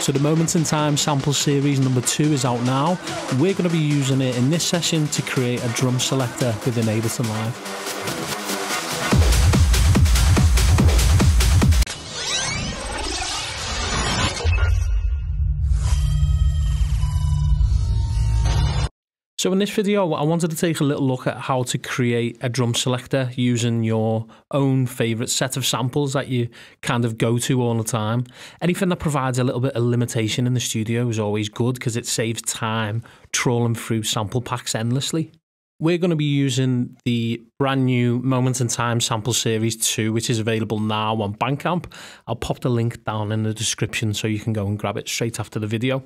So the Moments in Time sample series number 2 is out now. We're going to be using it in this session to create a drum selector within Ableton Live. So in this video, I wanted to take a little look at how to create a drum selector using your own favourite set of samples that you kind of go to all the time. Anything that provides a little bit of limitation in the studio is always good because it saves time trawling through sample packs endlessly. We're going to be using the brand new Moments in Time sample series 2, which is available now on Bandcamp. I'll pop the link down in the description so you can go and grab it straight after the video.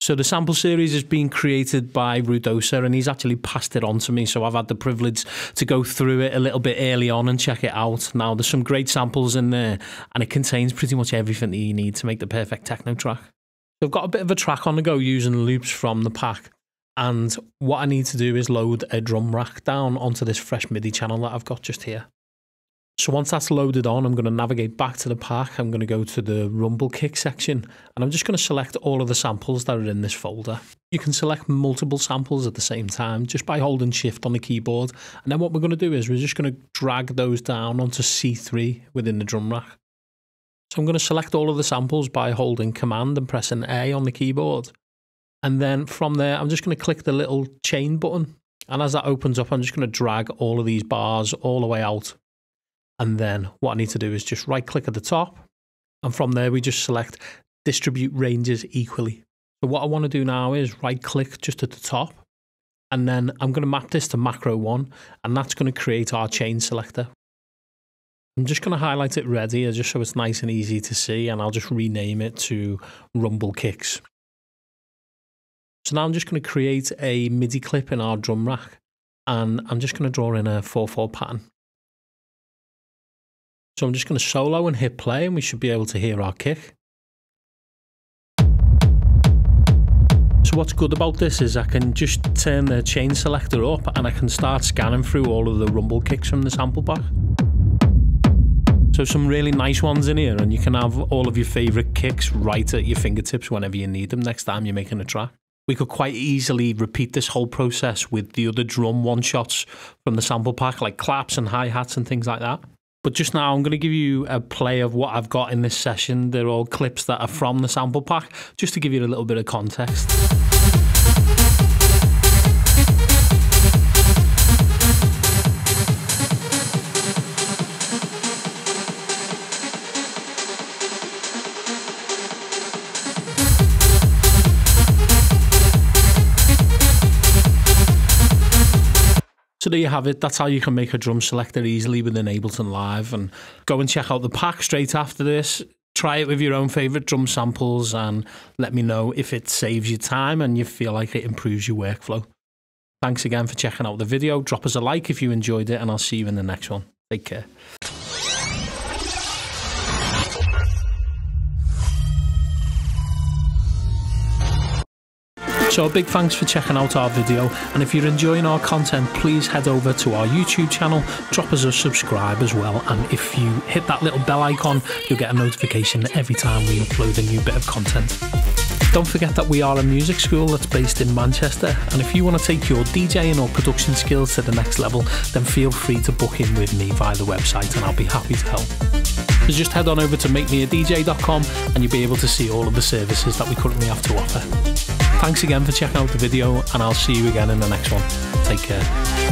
So the sample series is being created by Rudosa, and he's actually passed it on to me, so I've had the privilege to go through it a little bit early on and check it out. Now there's some great samples in there, and it contains pretty much everything that you need to make the perfect techno track. So I've got a bit of a track on the go using loops from the pack, and what I need to do is load a drum rack down onto this fresh MIDI channel that I've got just here. So once that's loaded on, I'm going to navigate back to the pack. I'm going to go to the rumble kick section, and I'm just going to select all of the samples that are in this folder. You can select multiple samples at the same time just by holding shift on the keyboard. And then what we're going to do is we're just going to drag those down onto C3 within the drum rack. So I'm going to select all of the samples by holding command and pressing A on the keyboard. And then from there, I'm just going to click the little chain button. And as that opens up, I'm just going to drag all of these bars all the way out. And then what I need to do is just right click at the top, and from there we just select distribute ranges equally. So what I want to do now is right click just at the top, and then I'm going to map this to macro 1, and that's going to create our chain selector. I'm just going to highlight it red here just so it's nice and easy to see, and I'll just rename it to rumble kicks. So now I'm just going to create a MIDI clip in our drum rack, and I'm just going to draw in a 4/4 pattern. So I'm just going to solo and hit play, and we should be able to hear our kick. So what's good about this is I can just turn the chain selector up and I can start scanning through all of the rumble kicks from the sample pack. So some really nice ones in here, and you can have all of your favourite kicks right at your fingertips whenever you need them next time you're making a track. We could quite easily repeat this whole process with the other drum one-shots from the sample pack, like claps and hi-hats and things like that. But just now, I'm going to give you a play of what I've got in this session. They're all clips that are from the sample pack, just to give you a little bit of context. So there you have it. That's how you can make a drum selector easily within Ableton Live. And go and check out the pack straight after this. Try it with your own favourite drum samples and let me know if it saves you time and you feel like it improves your workflow. Thanks again for checking out the video. Drop us a like if you enjoyed it, and I'll see you in the next one. Take care. So a big thanks for checking out our video, and if you're enjoying our content, please head over to our YouTube channel, drop us a subscribe as well, and if you hit that little bell icon, you'll get a notification every time we upload a new bit of content. Don't forget that we are a music school that's based in Manchester, and if you want to take your DJing or production skills to the next level, then feel free to book in with me via the website and I'll be happy to help. So just head on over to makemeadj.com and you'll be able to see all of the services that we currently have to offer. Thanks again for checking out the video, and I'll see you again in the next one. Take care.